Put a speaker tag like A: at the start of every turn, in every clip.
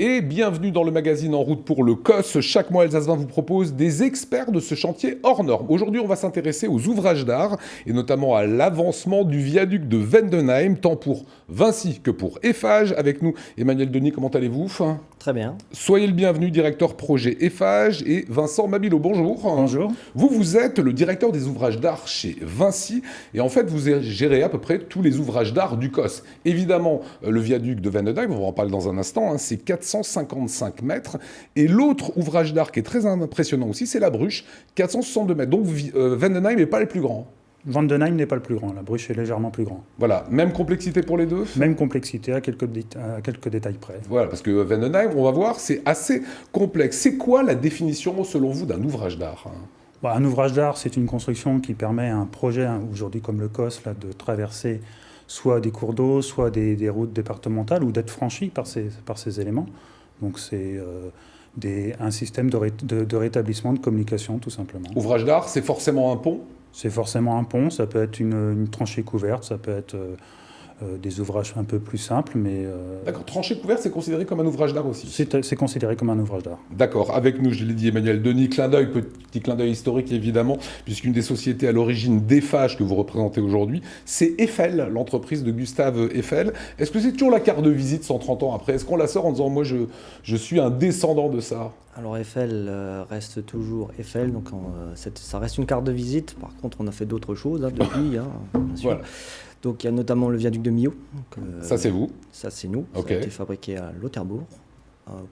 A: Et bienvenue dans le magazine En route pour le COS. Chaque mois, Alsace 20 vous propose des experts de ce chantier hors norme. Aujourd'hui, on va s'intéresser aux ouvrages d'art et notamment à l'avancement du viaduc de Vendenheim, tant pour Vinci que pour Eiffage. Avec nous, Emmanuel Denis, comment allez-vous ?
B: Très bien.
A: Soyez le bienvenu, directeur projet Eiffage, et Vincent Mabilo, bonjour.
C: Bonjour.
A: Vous êtes le directeur des ouvrages d'art chez Vinci, et en fait, vous gérez à peu près tous les ouvrages d'art du COS. Évidemment, le viaduc de Vendenheim, on va en parler dans un instant, c'est 455 mètres, et l'autre ouvrage d'art qui est très impressionnant aussi, c'est la Bruche, 462 mètres. Donc Vendenheim n'est pas le plus grand.
C: Vendenheim n'est pas le plus grand, la Bruche est légèrement plus grand.
A: Voilà, même complexité pour les deux ?
C: Même complexité, à quelques détails près.
A: Voilà, parce que Vendenheim, on va voir, c'est assez complexe. C'est quoi la définition, selon vous, d'un ouvrage d'art ?
C: Un ouvrage d'art, c'est une construction qui permet à un projet, aujourd'hui comme le COS, là, de traverser soit des cours d'eau, soit des routes départementales, ou d'être franchi par ces éléments. Donc c'est un système de rétablissement de communication, tout simplement.
A: Ouvrage d'art, c'est forcément un pont ?
C: C'est forcément un pont, ça peut être une tranchée couverte, ça peut être des ouvrages un peu plus simples, mais...
A: D'accord, tranchée couverte, c'est considéré comme un ouvrage d'art aussi ?
C: C'est considéré comme un ouvrage d'art.
A: D'accord, avec nous, je l'ai dit, Emmanuel Denis, petit clin d'œil historique évidemment, puisqu'une des sociétés à l'origine d'Eiffage que vous représentez aujourd'hui, c'est Eiffel, l'entreprise de Gustave Eiffel. Est-ce que c'est toujours la carte de visite 130 ans après ? Est-ce qu'on la sort en disant « moi je suis un descendant de ça » ?
B: Alors Eiffel reste toujours Eiffel, donc ça reste une carte de visite. Par contre, on a fait d'autres choses depuis, bien sûr. Voilà. Donc il y a notamment le viaduc de Millau.
A: Ça c'est vous ?
B: Ça c'est nous.
A: Okay.
B: Ça a été fabriqué à Lauterbourg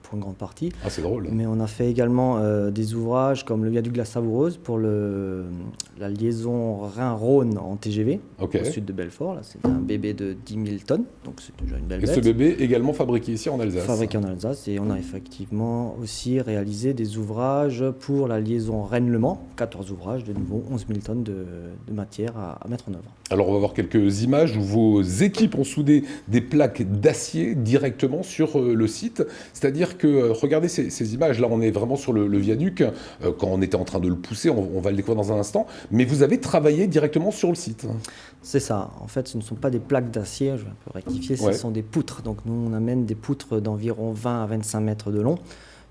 B: pour une grande partie.
A: Ah c'est drôle.
B: Mais on a fait également des ouvrages comme le viaduc de la Savoureuse pour la liaison Rhin-Rhône en TGV au sud de Belfort. Là, c'est un bébé de 10 000 tonnes, donc c'est déjà une belle bête.
A: Et ce bébé également fabriqué ici en Alsace ?
B: Fabriqué en Alsace, et on a effectivement aussi réalisé des ouvrages pour la liaison Rennes-Le Mans, 14 ouvrages, de nouveau 11 000 tonnes de matière à mettre en œuvre.
A: Alors on va voir quelques images où vos équipes ont soudé des plaques d'acier directement sur le site. C'est-à-dire que, regardez ces images, là on est vraiment sur le viaduc, quand on était en train de le pousser, on va le découvrir dans un instant, mais vous avez travaillé directement sur le site.
B: C'est ça, en fait ce ne sont pas des plaques d'acier, je vais un peu rectifier, ce sont des poutres. Donc nous on amène des poutres d'environ 20 à 25 mètres de long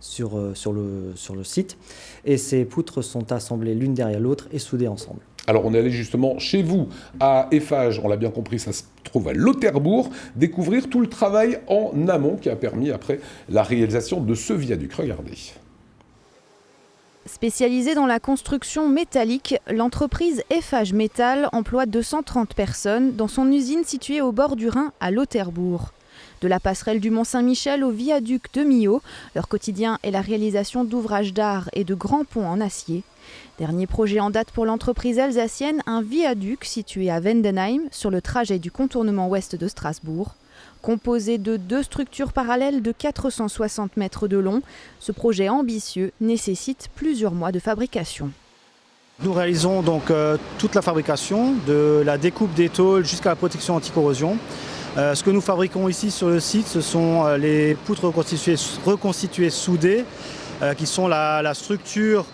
B: sur le site, et ces poutres sont assemblées l'une derrière l'autre et soudées ensemble.
A: Alors on est allé justement chez vous à Eiffage, on l'a bien compris, ça se trouve à Lauterbourg, découvrir tout le travail en amont qui a permis après la réalisation de ce viaduc. Regardez.
D: Spécialisée dans la construction métallique, l'entreprise Eiffage Métal emploie 230 personnes dans son usine située au bord du Rhin à Lauterbourg. De la passerelle du Mont-Saint-Michel au viaduc de Millau, leur quotidien est la réalisation d'ouvrages d'art et de grands ponts en acier. Dernier projet en date pour l'entreprise alsacienne, un viaduc situé à Vendenheim, sur le trajet du contournement ouest de Strasbourg. Composé de 2 structures parallèles de 460 mètres de long, ce projet ambitieux nécessite plusieurs mois de fabrication.
E: Nous réalisons donc toute la fabrication, de la découpe des tôles jusqu'à la protection anti-corrosion. Ce que nous fabriquons ici sur le site, ce sont les poutres reconstituées soudées, qui sont la structure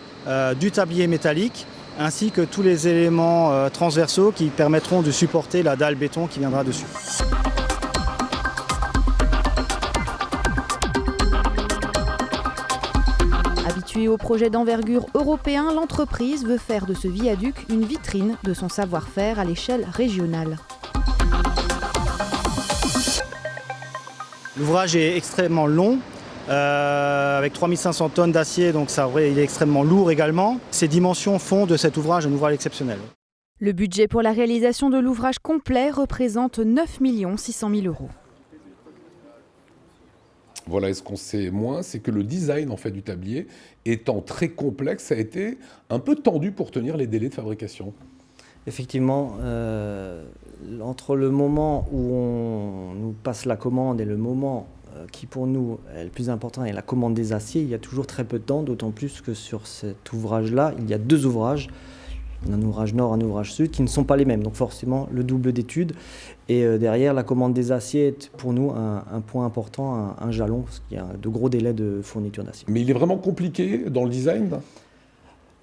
E: du tablier métallique, ainsi que tous les éléments transversaux qui permettront de supporter la dalle béton qui viendra dessus.
D: Habituée au projet d'envergure européen, l'entreprise veut faire de ce viaduc une vitrine de son savoir-faire à l'échelle régionale.
E: L'ouvrage est extrêmement long, avec 3500 tonnes d'acier, donc il est extrêmement lourd également. Ces dimensions font de cet ouvrage un ouvrage exceptionnel.
D: Le budget pour la réalisation de l'ouvrage complet représente 9 600 000 €.
A: Voilà, et ce qu'on sait moins, c'est que le design en fait, du tablier, étant très complexe, a été un peu tendu pour tenir les délais de fabrication.
B: Effectivement, entre le moment où on nous passe la commande et le moment qui pour nous est le plus important est la commande des aciers, il y a toujours très peu de temps, d'autant plus que sur cet ouvrage-là, il y a 2 ouvrages, un ouvrage nord, un ouvrage sud, qui ne sont pas les mêmes. Donc forcément, le double d'études. Et derrière, la commande des aciers est pour nous un point important, un jalon, parce qu'il y a de gros délais de fourniture d'acier.
A: Mais il est vraiment compliqué dans le design ?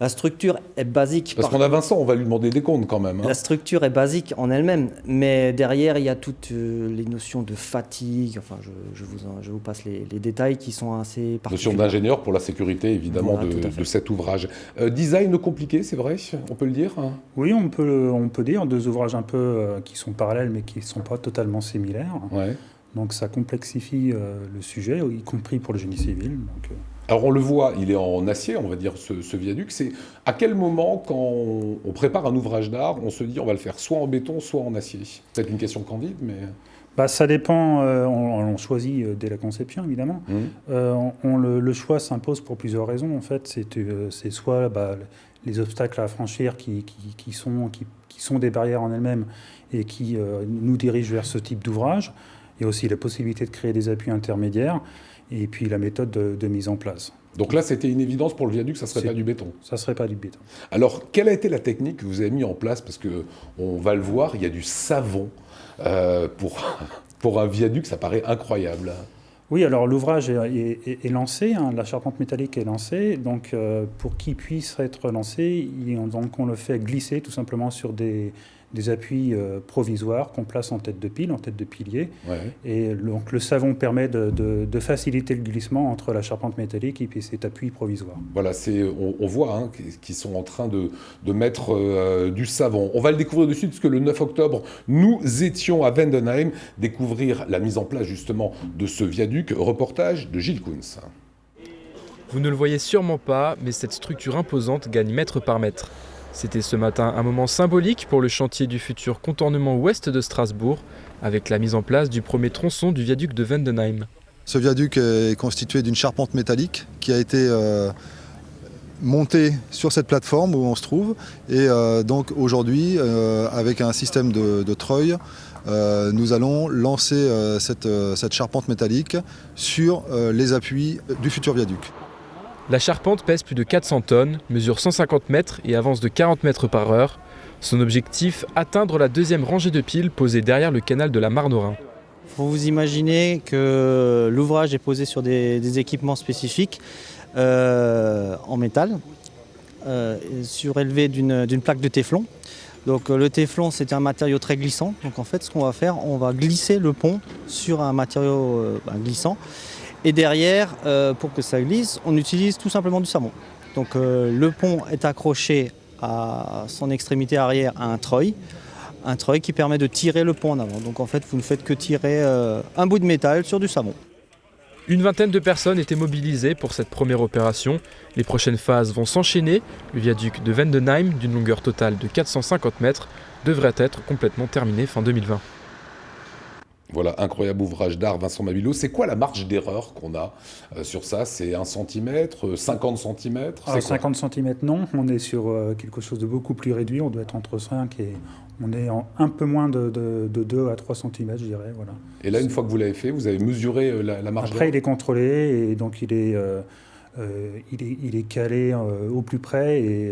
B: La structure est basique.
A: Parce qu'on a Vincent, on va lui demander des comptes quand même. Hein.
B: La structure est basique en elle-même, mais derrière, il y a toutes les notions de fatigue. Enfin, je vous passe les détails qui sont assez particuliers.
A: Notion d'ingénieur pour la sécurité, évidemment,
B: Voilà,
A: de cet ouvrage. Design compliqué, c'est vrai, on peut le dire hein.
C: Oui, on peut dire 2 ouvrages un peu qui sont parallèles, mais qui ne sont pas totalement similaires.
A: Ouais.
C: Donc ça complexifie le sujet, y compris pour le génie civil. Donc,
A: Alors on le voit, il est en acier, on va dire, ce viaduc. C'est à quel moment, quand on prépare un ouvrage d'art, on se dit on va le faire soit en béton, soit en acier? Peut-être une question candide, mais...
C: ça dépend, on choisit dès la conception, évidemment. Le choix s'impose pour plusieurs raisons, en fait. C'est soit les obstacles à franchir qui sont des barrières en elles-mêmes et qui nous dirigent vers ce type d'ouvrage. Il y a aussi la possibilité de créer des appuis intermédiaires et puis la méthode de mise en place.
A: Donc là, c'était une évidence pour le viaduc, ça ne serait pas du béton.
C: Ça ne serait pas du béton.
A: Alors, quelle a été la technique que vous avez mise en place? Parce qu'on va le voir, il y a du savon. Pour un viaduc, ça paraît incroyable.
C: Oui, alors l'ouvrage est lancé, hein, la charpente métallique est lancée. Donc, pour qu'il puisse être lancé, on le fait glisser tout simplement sur des appuis provisoires qu'on place en tête de pile, en tête de pilier. Ouais. Et donc le savon permet de faciliter le glissement entre la charpente métallique et puis cet appui provisoire.
A: Voilà, on voit hein, qu'ils sont en train de mettre du savon. On va le découvrir de suite parce que le 9 octobre, nous étions à Vendenheim découvrir la mise en place justement de ce viaduc. Reportage de Gilles Kunz.
F: Vous ne le voyez sûrement pas, mais cette structure imposante gagne mètre par mètre. C'était ce matin un moment symbolique pour le chantier du futur contournement ouest de Strasbourg, avec la mise en place du premier tronçon du viaduc de Vendenheim.
G: Ce viaduc est constitué d'une charpente métallique qui a été montée sur cette plateforme où on se trouve. Et donc aujourd'hui, avec un système de treuil, nous allons lancer cette charpente métallique sur les appuis du futur viaduc.
F: La charpente pèse plus de 400 tonnes, mesure 150 mètres et avance de 40 mètres par heure. Son objectif, atteindre la deuxième rangée de piles posée derrière le canal de la Marne au Rhin.
E: Il faut vous imaginer que l'ouvrage est posé sur des équipements spécifiques en métal, surélevé d'une plaque de téflon. Donc le téflon, c'est un matériau très glissant. Donc en fait, ce qu'on va faire, on va glisser le pont sur un matériau glissant. Et derrière, pour que ça glisse, on utilise tout simplement du savon. Donc le pont est accroché à son extrémité arrière à un treuil qui permet de tirer le pont en avant. Donc en fait, vous ne faites que tirer un bout de métal sur du savon.
F: Une vingtaine de personnes étaient mobilisées pour cette première opération. Les prochaines phases vont s'enchaîner. Le viaduc de Vendenheim, d'une longueur totale de 450 mètres, devrait être complètement terminé fin 2020.
A: Voilà, incroyable ouvrage d'art, Vincent Mabillot. C'est quoi la marge d'erreur qu'on a sur ça? C'est 1 cm, 50 cm?
C: 50 cm, non. On est sur quelque chose de beaucoup plus réduit. On doit être entre 5 et... On est un peu moins de 2 à 3 cm, je dirais. Voilà.
A: Et là, une fois que vous l'avez fait, vous avez mesuré la marge d'erreur?
C: Après, il est contrôlé et donc il est calé au plus près et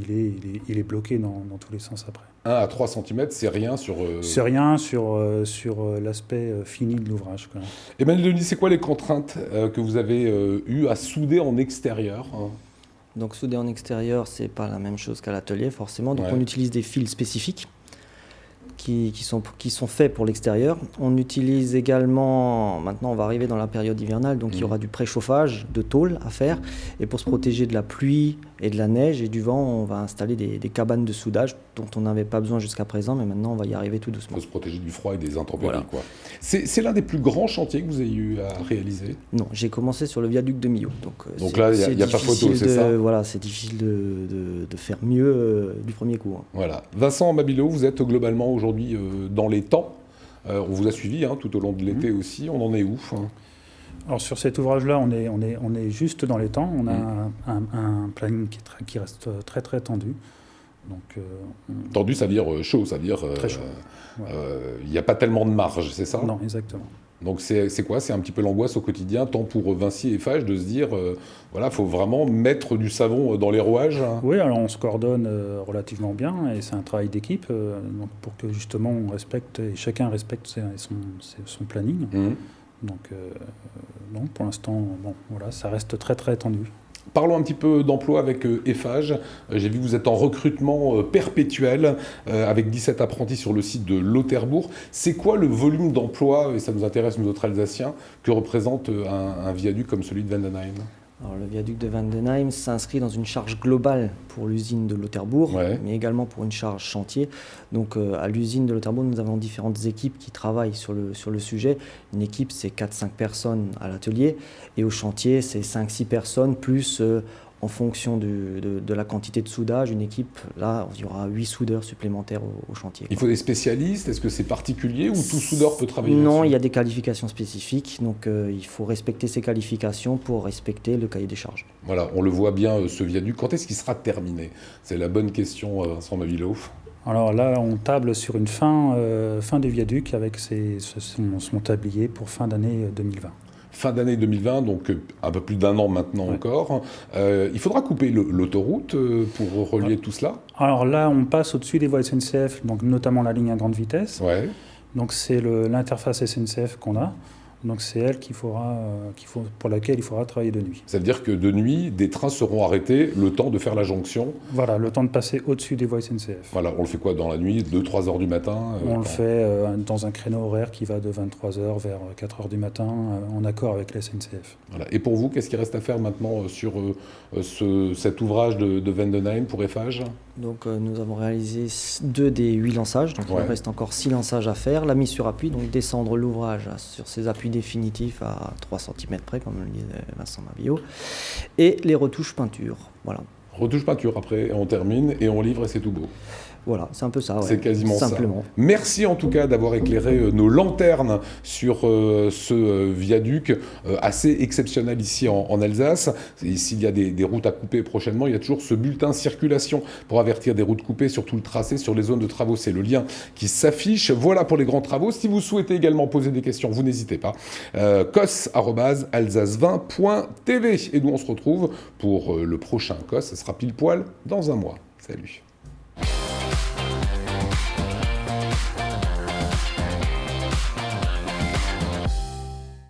C: il est bloqué dans tous les sens après.
A: 1 à 3 cm, c'est rien sur...
C: C'est rien sur l'aspect fini de l'ouvrage.
A: Emmanuel Denis, c'est quoi les contraintes que vous avez eues à souder en extérieur hein?
B: Donc souder en extérieur, c'est pas la même chose qu'à l'atelier forcément. Donc on utilise des fils spécifiques qui sont faits pour l'extérieur. On utilise également, maintenant on va arriver dans la période hivernale, donc il y aura du préchauffage de tôle à faire. Et pour se protéger de la pluie et de la neige et du vent, on va installer des cabanes de soudage dont on n'avait pas besoin jusqu'à présent, mais maintenant on va y arriver tout doucement.
A: Il faut se protéger du froid et des intempéries.
B: Voilà.
A: Quoi. C'est l'un des plus grands chantiers que vous ayez eu à réaliser?
B: Non, j'ai commencé sur le viaduc de Millau.
A: Donc là, il n'y a pas photo, c'est ça?
B: Voilà, c'est difficile de faire mieux du premier coup. Hein.
A: Voilà. Vincent Mabillot, vous êtes globalement aujourd'hui dans les temps. On vous a suivi tout au long de l'été aussi. On en est où hein?
C: Alors sur cet ouvrage-là, on est juste dans les temps. On a un planning qui reste très très tendu. Donc,
A: tendu, ça veut dire chaud, ça veut dire...
C: très chaud.
A: Il n'y a pas tellement de marge, c'est ça?
C: Non, exactement.
A: Donc c'est quoi? C'est un petit peu l'angoisse au quotidien, tant pour Vinci et Eiffage, de se dire, voilà, faut vraiment mettre du savon dans les rouages.
C: Oui, alors on se coordonne relativement bien, et c'est un travail d'équipe, pour que justement on respecte, et chacun respecte son planning. Donc pour l'instant, ça reste très très tendu.
A: Parlons un petit peu d'emploi avec Eiffage. J'ai vu que vous êtes en recrutement perpétuel avec 17 apprentis sur le site de Lauterbourg. C'est quoi le volume d'emploi, et ça nous intéresse nous autres Alsaciens, que représente un viaduc comme celui de Vendenheim?
B: Alors, le viaduc de Vendenheim s'inscrit dans une charge globale pour l'usine de Lauterbourg, mais également pour une charge chantier. Donc à l'usine de Lauterbourg, nous avons différentes équipes qui travaillent sur le sujet. Une équipe, c'est 4-5 personnes à l'atelier, et au chantier, c'est 5-6 personnes, plus en fonction de la quantité de soudage, une équipe, là, il y aura 8 soudeurs supplémentaires au chantier.
A: Il faut des spécialistes? Est-ce que c'est particulier ou tout soudeur peut travailler
B: Non,
A: là-dessus?
B: il y a des qualifications spécifiques, donc il faut respecter ces qualifications pour respecter le cahier des charges.
A: Voilà, on le voit bien, ce viaduc. Quand est-ce qu'il sera terminé? C'est la bonne question, Vincent Mavilot.
C: Alors là, on table sur une fin des viaducs avec son tablier pour fin d'année 2020.
A: Fin d'année 2020, donc un peu plus d'un an maintenant encore. Il faudra couper l'autoroute pour relier tout cela?
C: Alors là, on passe au-dessus des voies SNCF, donc notamment la ligne à grande vitesse.
A: Ouais.
C: Donc c'est l'interface SNCF qu'on a. Donc c'est elle pour laquelle il faudra travailler de nuit.
A: Ça veut dire que de nuit, des trains seront arrêtés le temps de faire la jonction?
C: Voilà, le temps de passer au-dessus des voies SNCF.
A: Voilà, on le fait quoi dans la nuit, 2-3 heures du matin?
C: On le fait dans un créneau horaire qui va de 23 heures vers 4 heures du matin, en accord avec la SNCF.
A: Voilà. Et pour vous, qu'est-ce qu'il reste à faire maintenant sur cet ouvrage de Vendenheim pour Eiffage?
B: Donc nous avons réalisé 2 des 8 lançages, donc il nous reste encore 6 lançages à faire. La mise sur appui, donc descendre l'ouvrage sur ses appuis définitifs à 3 cm près, comme le disait Vincent Mavilot, et les retouches peinture. Voilà.
A: Retouche peinture après, on termine et on livre et c'est tout beau.
B: Voilà, c'est un peu ça.
A: C'est quasiment
B: simplement.
A: ça. Merci en tout cas d'avoir éclairé nos lanternes sur ce viaduc assez exceptionnel ici en Alsace. Et s'il y a des routes à couper prochainement, il y a toujours ce bulletin circulation pour avertir des routes coupées sur tout le tracé, sur les zones de travaux. C'est le lien qui s'affiche. Voilà pour les grands travaux. Si vous souhaitez également poser des questions, vous n'hésitez pas. cos@alsace20.tv. Et nous on se retrouve pour le prochain COS. Ce sera pile poil dans un mois. Salut.